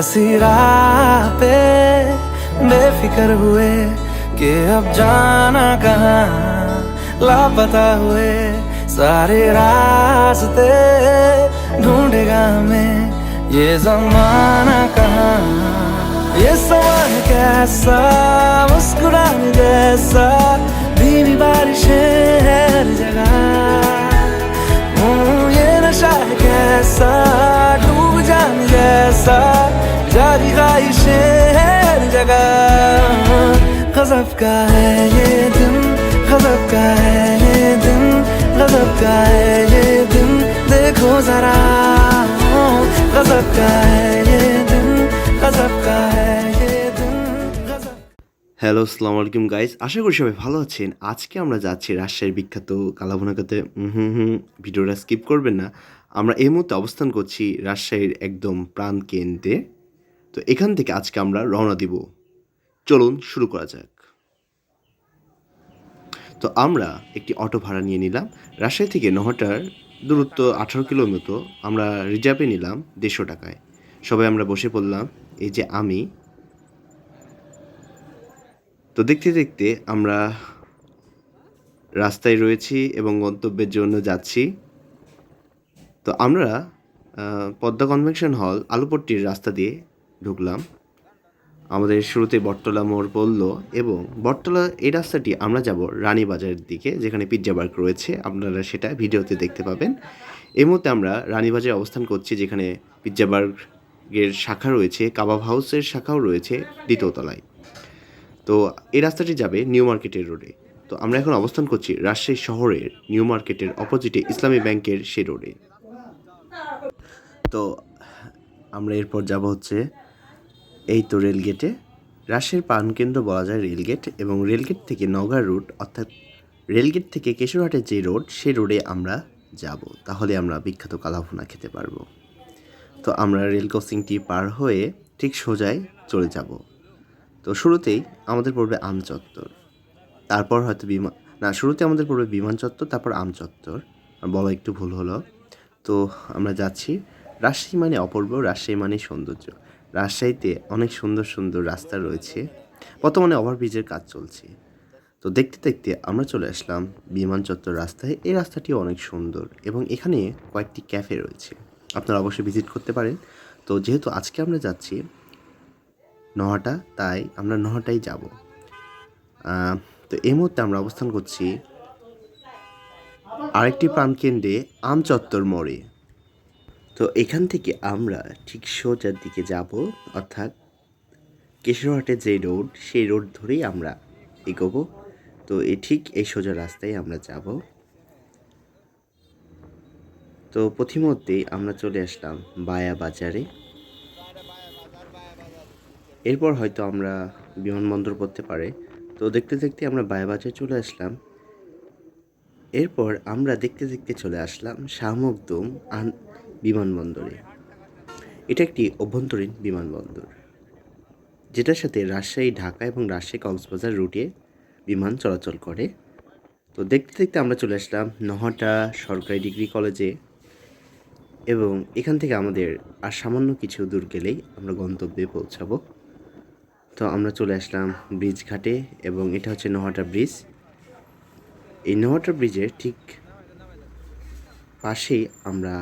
ऐसी राह पे बेफिक्र हुए कि अब जाना कहाँ, लापता हुए सारे रास्ते ढूंढेगा हमें ये ज़माना कहाँ। ये समान कैसा मुस्कुराने जैसा, धीमी बारिशें हर जगह, ये नशा है कैसा डूब जाने जैसा, जारी ख्वाहिशें हर जगह। गज़ब का है ये दिन, गज़ब का है ये दिन, गज़ब का है ये दिन, देखो जरा। गज़ब का है ये दिन, गज़ब का है ये दिन, गज़ब। হ্যালো, আসসালামু আলাইকুম গাইস, আশা করি সবাই ভালো আছেন। আজকে আমরা যাচ্ছি রাজশাহীর বিখ্যাত কালাভুনাকাতে। ভিডিওটা স্কিপ করবেন না। আমরা এই মুহূর্তে অবস্থান করছি রাজশাহীর একদম প্রাণ কেন্দ্রে। তো এখান থেকে আজকে আমরা রওনা দিব। চলুন শুরু করা যাক। তো আমরা একটি অটো ভাড়া নিয়ে নিলাম। রাজশাহী থেকে নহটার দূরত্ব 18 কিলোমিটার। আমরা রিজার্ভে নিলাম 150 টাকায়। সবাই আমরা বসে পড়লাম। এই যে আমি। তো দেখতে দেখতে আমরা রাস্তায় রয়েছি এবং গন্তব্যের জন্য যাচ্ছি। তো আমরা পদ্মা কনভেনশন হল আলুপট্টির রাস্তা দিয়ে ঢুকলাম। আমাদের শুরুতে বটতলা মোড় পড়ল এবং বটতলা এই রাস্তাটি আমরা যাব রানীবাজারের দিকে, যেখানে পিৎজা বার্গ রয়েছে। আপনারা সেটা ভিডিওতে দেখতে পাবেন। এই মুহূর্তে আমরা রানীবাজারে অবস্থান করছি, যেখানে পিৎজা বার্গের শাখা রয়েছে, কাবাব হাউসের শাখাও রয়েছে দ্বিতীয় তলায়। তো এই রাস্তাটি যাবে নিউ মার্কেটের রোডে। তো আমরা এখন অবস্থান করছি রাজশাহী শহরের নিউ মার্কেটের অপোজিটে ইসলামী ব্যাংকের সে রোডে। তো আমরা এরপর যাব হচ্ছে এই তো রেলগেটে। রাজশাহীর প্রাণকেন্দ্র বলা যায় রেলগেট, এবং রেলগেট থেকে নওগাঁ রুট, অর্থাৎ রেলগেট থেকে কেশরহাটের যে রোড, সেই রোডে আমরা যাব। তাহলে আমরা বিখ্যাত কালাভুনা খেতে পারবো। তো আমরা রেল ক্রসিংটি পার হয়ে ঠিক সোজাই চলে যাব। তো শুরুতেই আমাদের পড়বে আম চত্বর, তারপর হয়তো শুরুতে আমাদের পড়বে বিমান চত্বর, তারপর আম চত্বর। বলা একটু ভুল হলো। তো আমরা যাচ্ছি। রাজশাহী মানে অপূর্ব, রাজশাহী মানে সৌন্দর্য। রাজশাহীতে অনেক সুন্দর সুন্দর রাস্তা রয়েছে। বর্তমানে ওভারব্রিজের কাজ চলছে। তো দেখতে দেখতে আমরা চলে আসলাম বিমান চত্বর রাস্তায়। এই রাস্তাটিও অনেক সুন্দর এবং এখানে কয়েকটি ক্যাফে রয়েছে, আপনারা অবশ্যই ভিজিট করতে পারেন। তো যেহেতু আজকে আমরা যাচ্ছি নহাটা, তাই আমরা নহাটাই যাব। তো এই মুহূর্তে আমরা অবস্থান করছি আরেকটি প্রাণকেন্দ্রে আম চত্বর মোড়ে। তো এখান থেকে আমরা ঠিক সোজার দিকে যাব, অর্থাৎ কেশরহাটের যে রোড, সেই রোড ধরেই আমরা এগোবো। তো ঠিক এই সোজা রাস্তায় আমরা যাব। তো পথিমধ্যেই আমরা চলে আসলাম বায়া বাজারে। এরপর হয়তো আমরা বিমানবন্দর পড়তে পারে। তো দেখতে দেখতে আমরা বায়া বাজারে চলে আসলাম। এরপর আমরা দেখতে দেখতে চলে আসলাম শাহ মখদুম বিমানবন্দরে। এটা একটি অভ্যন্তরীণ বিমানবন্দর, যেটার সাথে রাজশাহী ঢাকা এবং রাজশাহী কক্সবাজার রুটে বিমান চলাচল করে। তো দেখতে দেখতে আমরা চলে আসলাম নহাটা সরকারি ডিগ্রি কলেজে, এবং এখান থেকে আমাদের আর সামান্য কিছু দূর গেলেই আমরা গন্তব্যে পৌঁছাবো। তো আমরা চলে আসলাম ব্রিজ ঘাটে, এবং এটা হচ্ছে নহাটা ব্রিজ। এই নহাটা ব্রিজের ঠিক পাশেই আমরা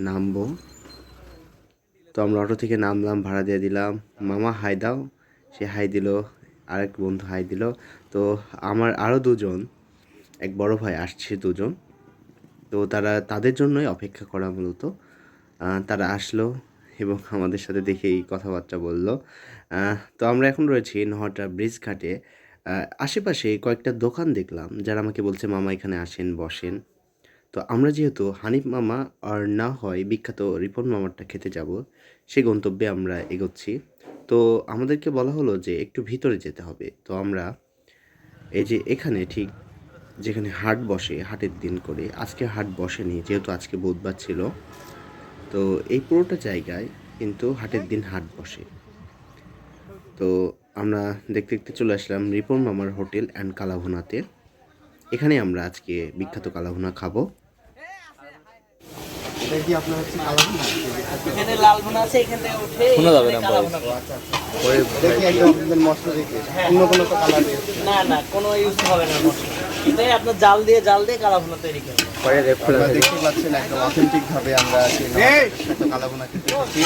নামবো। তো আমরা অটো থেকে নামলাম, ভাড়া দিয়ে দিলাম। মামা হাই দাও, সে হাই দিল, আরেক বন্ধু হাই দিল। তো আমার আরও দুজন, এক বড় ভাই আসছে দুজন। তো তাদের জন্যই অপেক্ষা করা মূলত। তারা আসলো এবং আমাদের সাথে দেখেই কথাবার্তা বলল। তো আমরা এখন রয়েছি নহাটা ব্রিজ ঘাটে। আশেপাশে কয়েকটা দোকান দেখলাম, যারা আমাকে বলছে মামা এখানে আসেন, বসেন। তো আমরা যেহেতু হানিফ মামা আর না হয় বিখ্যাত রিপন মামারটা খেতে যাব, সেই গন্তব্যে আমরা এগোচ্ছি। তো আমাদেরকে বলা হলো যে একটু ভিতরে যেতে হবে। তো আমরা এই যে এখানে ঠিক যেখানে হাট বসে, হাটের দিন করে, আজকে হাট বসেনি যেহেতু আজকে বুধবার ছিল। তো এই পুরোটা জায়গায় কিন্তু হাটের দিন হাট বসে। তো আমরা দেখতে দেখতে চলে আসলাম রিপন মামার হোটেল অ্যান্ড কালাভুনাতে। এখানে আমরা আজকে বিখ্যাত কালাভুনা খাবো। এটা কি আপনার হচ্ছে কালাভুনা? এখানে লাল ভুনা আছে, এখান থেকে উঠে শোনা যাবে না কালা voice। ভুনা করে। পরে দেখি একদম মশলা দেখি অন্য কোনো তো কালার না না, কোনো ইউজ হবে না মশলা। এটাই আপনার জাল দিয়ে কালা ভুনা তৈরি করবেন। পরে রেপ খোলা আপনারা থাকে। দেখতে পাচ্ছেন একদম অথেন্টিক ভাবে আমরা সাথে কালাবোনা খেতে পাচ্ছি।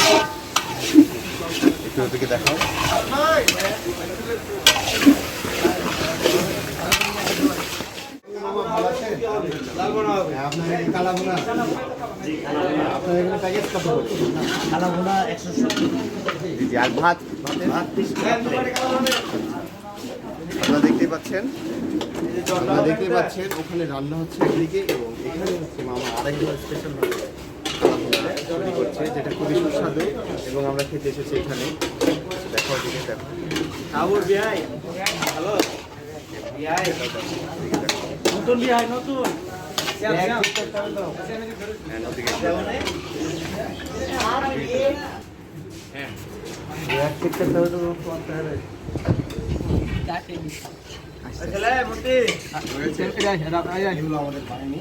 একটু ওদিকে দেখাও। আপনার এই কালাবোনা আপনার এখানে প্যাকেজ কত করে? কালা ভুনা 170। জি, আর ভাত আপনারা দেখতেই পাচ্ছেন ওখানে রান্না হচ্ছে একদিকে এবং এখানে হচ্ছে মামা আরেকবার স্পেশাল ভাবে তৈরি করছে, যেটা খুবই সুস্বাদু এবং আমরা খেতে এসেছি এখানে। দেখো ওদিকে দেখো আবুর বিয়াই হ্যালো বিয়াই নতুন বিয়াই নতুন হ্যাঁ, ওদিকে এগুলো আমাদের বানায়নি।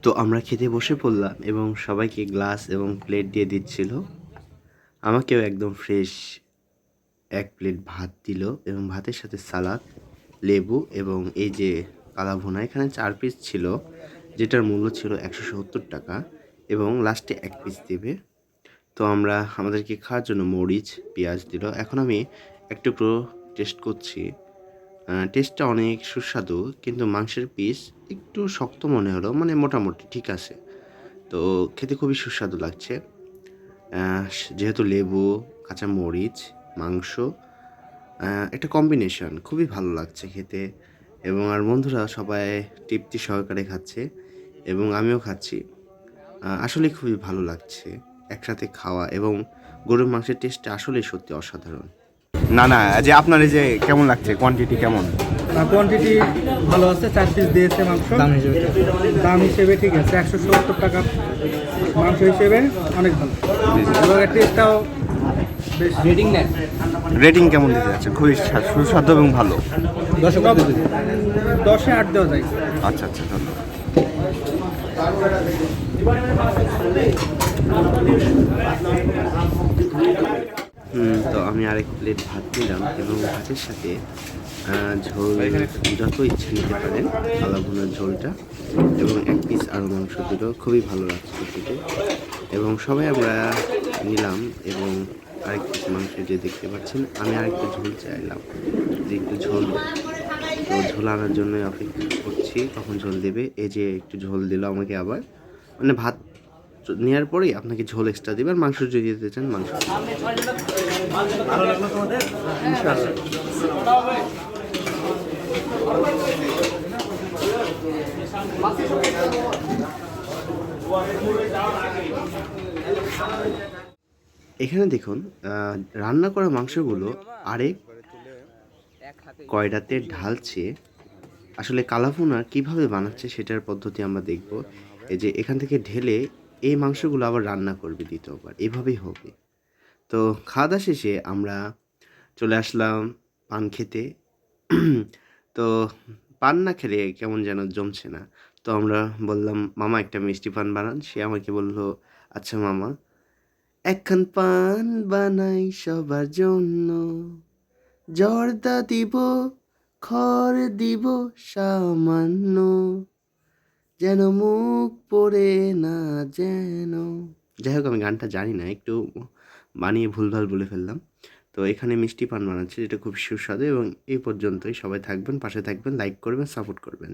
তো আমরা খেতে বসে পড়লাম এবং সবাইকে গ্লাস এবং প্লেট দিয়ে দিচ্ছিল। আমাকেও একদম ফ্রেশ এক প্লেট ভাত দিল এবং ভাতের সাথে সালাদ, লেবু এবং এই যে কালা ভুনা। এখানে 4 পিস ছিল, যেটার মূল্য ছিল 170 টাকা এবং লাস্টে 1 পিস দেবে। তো আমরা আমাদেরকে খাওয়ার জন্য মরিচ, পেঁয়াজ দিল। এখন আমি একটু টেস্ট করছি। টেস্টটা অনেক সুস্বাদু, কিন্তু মাংসের পিস একটু শক্ত মনে হলো, মানে মোটামুটি ঠিক আছে। তো খেতে খুবই সুস্বাদু লাগছে। যেহেতু লেবু, কাঁচা মরিচ, মাংস, একটা কম্বিনেশন খুবই ভালো লাগছে খেতে। এবং আর বন্ধুরা সবাই তৃপ্তি সহকারে খাচ্ছে এবং আমিও খাচ্ছি। আসলে খুবই ভালো লাগছে একসাথে খাওয়া, এবং গরুর মাংসের টেস্টটা আসলেই সত্যি অসাধারণ। না না, যে আপনার এই যে কেমন লাগছে, কোয়ান্টিটি কেমন? কোয়ান্টিটি ভালো আছে, 4 পিস দিয়েছে মাংস। দাম হিসেবে ঠিক আছে, 170 টাকা মাংস হিসেবে অনেক ভালো। এবং টেস্টটাও বেশ। রেটিং নেন। রেটিং কেমন দিতে যাচ্ছে? খুবই সুস্বাদু এবং ভালো। 10-এ 8 দেওয়া যায়। আচ্ছা আচ্ছা, ধন্যবাদ। তো আমি আরেক প্লেট ভাত নিলাম এবং ভাতের সাথে ঝোল যত ইচ্ছে নিতে পারেন, কালা ভুনার ঝোলটা এবং 1 পিস আরও মাংস দিল। খুবই ভালো লাগছিল খেতে এবং সবাই আমরা নিলাম। এবং আরেক পিস মাংস যে দেখতে পাচ্ছেন, আমি আরেকটু ঝোল চাইলাম, যে একটু ঝোল। তো ঝোল আনার জন্য অপেক্ষা করছি কখন ঝোল দেবে। এই যে একটু ঝোল দিল আমাকে আবার, মানে ভাত নেওয়ার পরেই আপনাকে ঝোল এক্সট্রা দেবে। আর মাংস যদি দিতে চান মাংস। ভালো লাগলো তোমাদের? এখানে দেখুন, রান্না করা মাংসগুলো আরেক কয়ডাতে ঢালছে। আসলে কালাভুনা কিভাবে বানাচ্ছে সেটার পদ্ধতি আমরা দেখব। এই যে এখান থেকে ঢেলে এই মাংসগুলো আবার রান্না করবে দ্বিতীয়বার, এভাবেই হবে। তো খাওয়া দাওয়া শেষে আমরা চলে আসলাম পান খেতে। তো পান না খেলে কেমন যেন জমছে না। তো আমরা বললাম, মামা একটা মিষ্টি পান বানান। সে আমাকে বলল, আচ্ছা মামা, একখান পান বানাই সবার জন্য, জর্দা দিব, খড় দিব সামান্য, যেন মুখ পড়ে না যেন। যাই হোক, আমি গানটা জানি না, একটু বানিয়ে ভুলভাল বলে ফেললাম। তো এখানে মিষ্টি পান বানাচ্ছে, যেটা খুব সুস্বাদু। এবং এই পর্যন্তই। সবাই থাকবেন, পাশে থাকবেন, লাইক করবেন, সাপোর্ট করবেন।